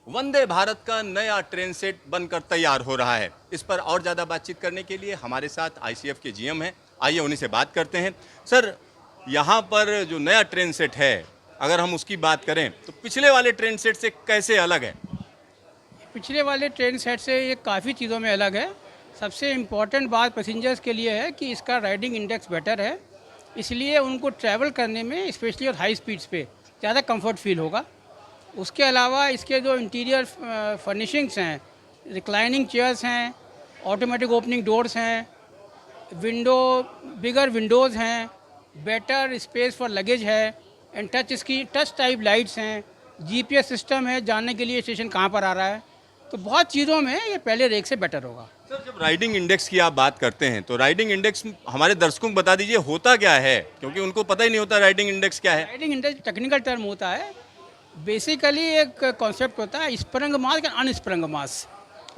वंदे भारत का नया train set बनकर तैयार हो रहा है। इस पर और ज़्यादा बातचीत करने के लिए हमारे साथ आईसीएफ के जीएम हैं। आइए उन्हीं से बात करते हैं। सर, यहाँ पर जो नया ट्रेन सेट है, अगर हम उसकी बात करें तो पिछले वाले ट्रेन सेट से कैसे अलग है? पिछले वाले ट्रेन सेट से ये काफ़ी चीज़ों में अलग है। सबसे इम्पॉर्टेंट बात पैसेंजर्स के लिए है कि इसका राइडिंग इंडेक्स बेटर है, इसलिए उनको ट्रैवल करने में स्पेशली और हाई स्पीड्स पे ज़्यादा कंफर्ट फील होगा। उसके अलावा इसके जो इंटीरियर फर्निशिंग्स हैं, रिक्लाइनिंग चेयर्स हैं, ऑटोमेटिक ओपनिंग डोर्स हैं, बिगर विंडोज़ हैं, बेटर स्पेस फॉर लगेज है एंड टच टाइप लाइट्स हैं, जीपीएस सिस्टम है जानने के लिए स्टेशन कहाँ पर आ रहा है। तो बहुत चीज़ों में ये पहले रेक से बेटर होगा। सर, जब राइडिंग इंडेक्स की आप बात करते हैं तो राइडिंग इंडेक्स हमारे दर्शकों को बता दीजिए होता क्या है, क्योंकि उनको पता ही नहीं होता राइडिंग इंडेक्स क्या है। राइडिंग इंडेक्स टेक्निकल टर्म होता है। बेसिकली एक कॉन्सेप्ट होता है स्प्रंग मास या अनस्प्रंग मास।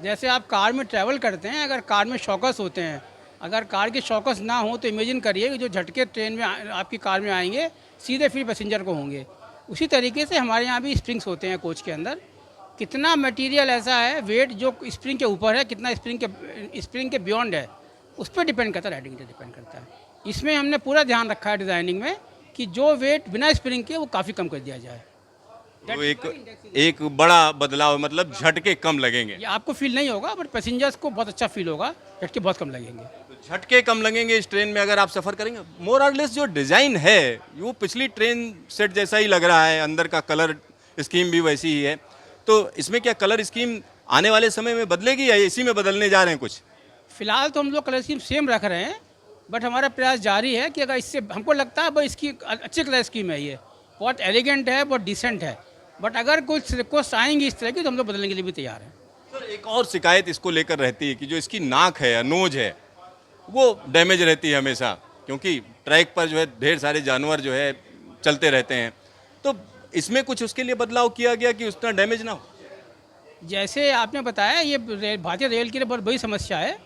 जैसे आप कार में ट्रैवल करते हैं, अगर कार में शॉकर्स होते हैं, अगर कार के शॉकर्स ना हो तो इमेजिन करिए कि जो झटके ट्रेन में आपकी कार में आएंगे सीधे फिर पैसेंजर को होंगे। उसी तरीके से हमारे यहाँ भी स्प्रिंग्स होते हैं कोच के अंदर। कितना मटेरियल ऐसा है, वेट जो स्प्रिंग के ऊपर है, कितना स्प्रिंग के बियॉन्ड है, उस पर डिपेंड करता है, राइडिंग पे डिपेंड करता है। इसमें हमने पूरा ध्यान रखा है डिज़ाइनिंग में कि जो वेट बिना स्प्रिंग के वो काफ़ी कम कर दिया जाए। तो एक बड़ा बदलाव, मतलब झटके कम लगेंगे। ये आपको फील नहीं होगा बट पैसेंजर्स को बहुत अच्छा फील होगा, झटके बहुत कम लगेंगे। तो झटके कम लगेंगे इस ट्रेन में अगर आप सफ़र करेंगे। मोर और लेस जो डिज़ाइन है वो पिछली ट्रेन सेट जैसा ही लग रहा है, अंदर का कलर स्कीम भी वैसी ही है। तो इसमें क्या कलर स्कीम आने वाले समय में बदलेगी या इसी में बदलने जा रहे हैं कुछ? फिलहाल तो हम लोग कलर स्कीम सेम रख रहे हैं, बट हमारा प्रयास जारी है कि अगर इससे हमको लगता है भाई इसकी अच्छी कलर स्कीम है, ये बहुत एलिगेंट है, बहुत डिसेंट है, बट अगर कुछ रिक्वेस्ट आएंगी इस तरह की तो हम लोग बदलने के लिए भी तैयार हैं। सर, एक और शिकायत इसको लेकर रहती है कि जो इसकी नाक है, नोज है, वो डैमेज रहती है हमेशा, क्योंकि ट्रैक पर जो है ढेर सारे जानवर जो है चलते रहते हैं। तो इसमें कुछ उसके लिए बदलाव किया गया कि उतना डैमेज ना हो? जैसे आपने बताया, ये भारतीय रेल के लिए बहुत बड़ी समस्या है,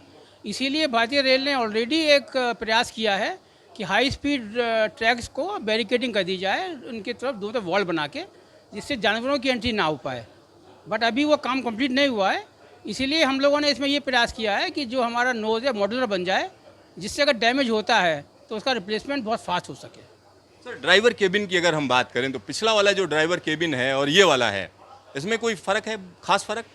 इसीलिए भारतीय रेल ने ऑलरेडी एक प्रयास किया है कि हाई स्पीड ट्रैक्स को बैरिकेडिंग कर दी जाए, उनकी तरफ दो तरफ वॉल बना के, जिससे जानवरों की एंट्री ना हो पाए। बट अभी वो काम कंप्लीट नहीं हुआ है, इसीलिए हम लोगों ने इसमें ये प्रयास किया है कि जो हमारा नोज़ है मॉड्यूलर बन जाए, जिससे अगर डैमेज होता है तो उसका रिप्लेसमेंट बहुत फास्ट हो सके। सर, ड्राइवर केबिन की अगर हम बात करें तो पिछला वाला जो ड्राइवर केबिन है और ये वाला है, इसमें कोई फ़र्क है, खास फ़र्क?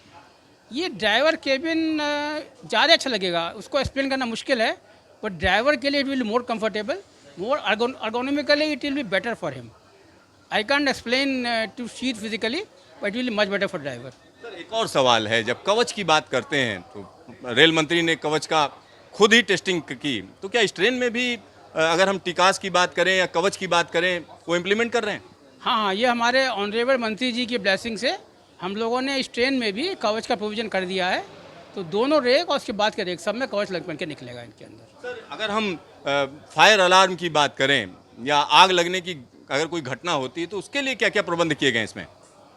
ये ड्राइवर केबिन ज़्यादा अच्छा लगेगा, उसको एक्सप्लेन करना मुश्किल है, बट ड्राइवर के लिए it will more comfortable, more ergonomically it will be better for him. I can't explain to seat physically, but it will much better for driver. Sir, एक और सवाल है, जब कवच की बात करते हैं तो रेल मंत्री ने कवच का खुद ही टेस्टिंग की, तो क्या इस ट्रेन में भी अगर हम टिकास की बात करें या कवच की बात करें, वो इम्प्लीमेंट कर रहे हैं? हाँ, ये हमारे ऑनरेबल मंत्री जी की ब्लेसिंग से हम लोगों ने इस ट्रेन में भी कवच का प्रोविज़न कर दिया है। तो दोनों रेक और उसके बाद के रेक सब में कवच लग बन के निकलेगा इनके अंदर। सर, अगर हम फायर अलार्म की बात करें या आग लगने की अगर कोई घटना होती है तो उसके लिए क्या क्या प्रबंध किए गए इसमें?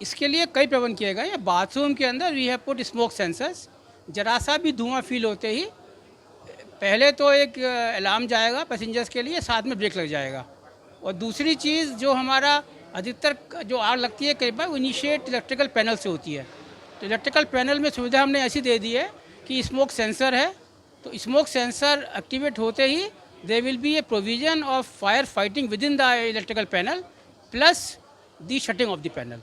इसके लिए कई प्रबंध किए गए हैं। बाथरूम के अंदर we have put smoke sensors. जरा सा भी धुआं फील होते ही पहले तो एक अलार्म जाएगा पैसेंजर्स के लिए, साथ में ब्रेक लग जाएगा। और दूसरी चीज़ जो हमारा अधिकतर जो आग लगती है कई बार वो इनिशिएट इलेक्ट्रिकल पैनल से होती है। तो इलेक्ट्रिकल पैनल में सुविधा हमने ऐसी दे दी है कि स्मोक सेंसर है, तो स्मोक सेंसर एक्टिवेट होते ही there will be a provision of fire fighting within the electrical panel plus the shutting off the panel.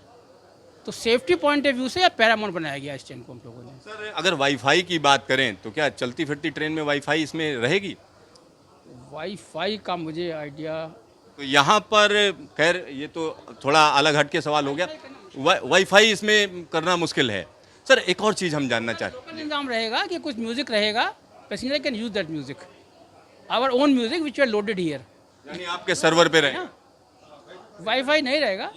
तो सेफ्टी पॉइंट ऑफ व्यू से पैरामाउंट बनाया गया इस ट्रेन को हम लोगों ने। सर, अगर वाईफाई की बात करें तो क्या चलती फिरती ट्रेन में वाईफाई इसमें रहेगी? वाईफाई का मुझे आइडिया, तो यहाँ पर खैर ये तो थोड़ा अलग हट के सवाल हो गया, वाईफाई इसमें करना मुश्किल है। सर, एक और चीज़ हम जानना चाहते हैं। इंतजाम रहेगा कि कुछ म्यूजिक रहेगा, passenger can use that music, our own music which are loaded here. यानी आपके सर्वर पे रहे? वाईफाई नहीं रहेगा,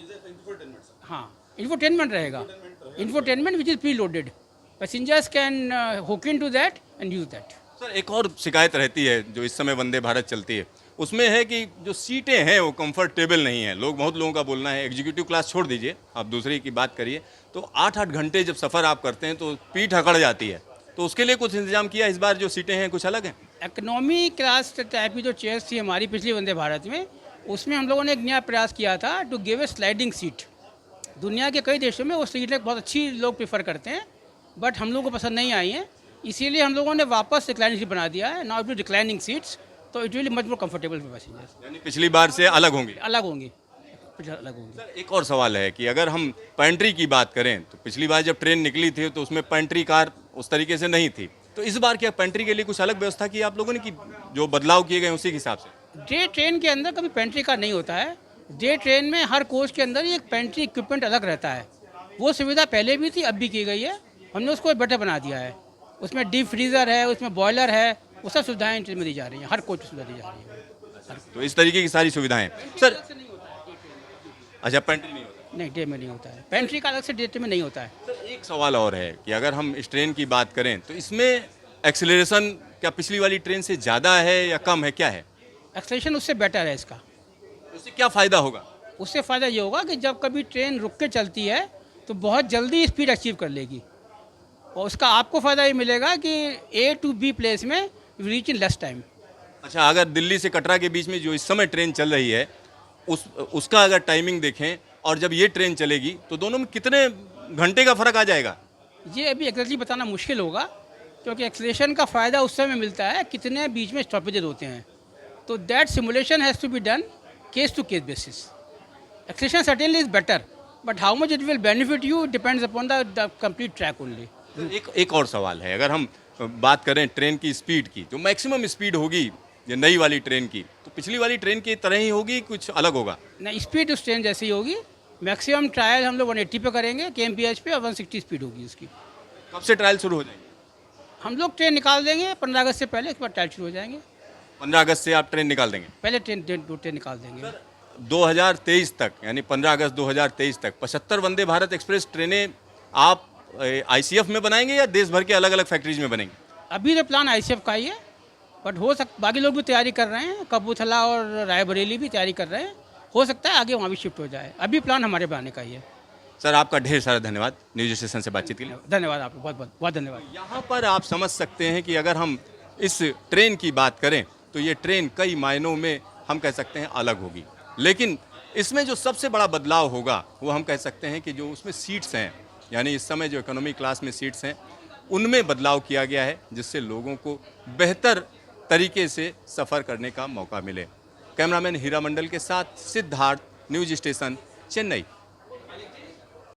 हाँ, इंफोटेनमेंट रहेगा, infotainment which is pre loaded, passengers can hook in to that and use that. Sir, एक और शिकायत रहती है जो इस समय वंदे भारत चलती है, उसमें है कि जो सीटें हैं वो कंफर्टेबल नहीं है। बहुत लोगों का बोलना है, एग्जीक्यूटिव क्लास छोड़ दीजिए, आप दूसरी की बात करिए, तो 8-8 घंटे जब सफ़र आप करते हैं तो पीठ अकड़ जाती है। तो उसके लिए कुछ इंतजाम किया इस बार? जो सीटें हैं कुछ अलग हैं? इकोनॉमी क्लास टाइप की जो चेयर्स थी हमारी पिछली वंदे भारत में, उसमें हम लोगों ने एक नया प्रयास किया था to give a sliding seat, दुनिया के कई देशों में वो सीटें बहुत अच्छी लोग प्रेफर करते हैं, बट हम लोगों को पसंद नहीं आई हैं, इसीलिए हम लोगों ने वापस रिक्लाइनिंग सीट बना दिया है। नाउ इट रिक्लाइनिंग सीट्स, तो it will much more comfortable for passengers. यानी पिछली बार से अलग होंगी। अलग होंगी, अलग होंगी। सर एक और सवाल है कि अगर हम पेंट्री की बात करें तो पिछली बार जब ट्रेन निकली थी तो उसमें पेंट्री कार उस तरीके से नहीं थी, तो इस बार क्या पेंट्री के लिए कुछ अलग व्यवस्था की आप लोगों ने, कि जो बदलाव किए गए उसी के हिसाब से? डे ट्रेन के अंदर कभी पेंट्री कार नहीं होता है। डे ट्रेन में हर कोच के अंदर ही एक पेंट्री इक्विपमेंट अलग रहता है। वो सुविधा पहले भी थी, अब भी की गई है, हमने उसको बेटर बना दिया है। उसमें डीप फ्रीज़र है, उसमें बॉयलर है, वो सब सुविधाएं ट्रेन में दी जा रही हैं, हर कोच में सुविधा दी जा रही है। तो इस तरीके की सारी सुविधाएं सर। अच्छा, पेंट्री नहीं होता। नहीं, डे में नहीं होता है, पेंट्री का अलग से डे में नहीं होता है। सर एक सवाल और है कि अगर हम इस ट्रेन की बात करें तो इसमें एक्सीलरेशन क्या पिछली वाली ट्रेन से ज़्यादा है या कम है, क्या है? एक्सलेशन उससे बेटर है इसका। उससे क्या फ़ायदा होगा? उससे फ़ायदा ये होगा कि जब कभी ट्रेन रुक के चलती है तो बहुत जल्दी स्पीड अचीव कर लेगी, और उसका आपको फ़ायदा ये मिलेगा कि A to B प्लेस में रीच इन लेस टाइम। अच्छा, अगर दिल्ली से कटरा के बीच में जो इस समय ट्रेन चल रही है उसका अगर टाइमिंग देखें और जब ये ट्रेन चलेगी तो दोनों में कितने घंटे का फ़र्क आ जाएगा? ये अभी एग्जैक्टली बताना मुश्किल होगा, क्योंकि एक्सलेशन का फ़ायदा उस समय मिलता है कितने बीच में स्टॉपेजेज होते हैं, तो that simulation has to be done case to case basis. Acceleration certainly is better, but how much it will benefit you depends upon the complete track only. एक और सवाल है, अगर हम बात करें ट्रेन की स्पीड की, जो मैक्सिमम स्पीड होगी ये नई वाली ट्रेन की, तो पिछली वाली ट्रेन की तरह ही होगी, कुछ अलग होगा? नहीं, स्पीड उस ट्रेन जैसी ही होगी। मैक्सिमम ट्रायल हम लोग 180 पे करेंगे kmph पे, और 160 स्पीड होगी उसकी। कब से ट्रायल शुरू हो जाएंगे? हम लोग ट्रेन निकाल देंगे 15 अगस्त से पहले, इसके बाद ट्रायल शुरू हो जाएंगे। 15 अगस्त से आप ट्रेन निकाल देंगे? पहले ट्रेन निकाल देंगे। 2023 तक, यानी 15 अगस्त 2023 तक 75 वंदे भारत एक्सप्रेस ट्रेनें आप ICF में बनाएंगे या देश भर के अलग अलग फैक्ट्रीज में बनेंगे? अभी तो प्लान ICF का ही है, बट बाकी लोग भी तैयारी कर रहे हैं, कपूरथला और रायबरेली भी तैयारी कर रहे हैं, हो सकता है आगे वहाँ भी शिफ्ट हो जाए। अभी प्लान हमारे बनाने का ही है। सर आपका ढेर सारा धन्यवाद न्यूज स्टेशन से बातचीत के लिए। धन्यवाद आपको, बहुत बहुत बहुत धन्यवाद। यहाँ पर आप समझ सकते हैं कि अगर हम इस ट्रेन की बात करें तो ये ट्रेन कई मायनों में हम कह सकते हैं अलग होगी, लेकिन इसमें जो सबसे बड़ा बदलाव होगा वो हम कह सकते हैं कि जो उसमें सीट्स हैं, यानी इस समय जो इकोनॉमी क्लास में सीट्स हैं उनमें बदलाव किया गया है, जिससे लोगों को बेहतर तरीके से सफ़र करने का मौका मिले। कैमरामैन हीरा मंडल के साथ सिद्धार्थ, न्यूज स्टेशन, चेन्नई।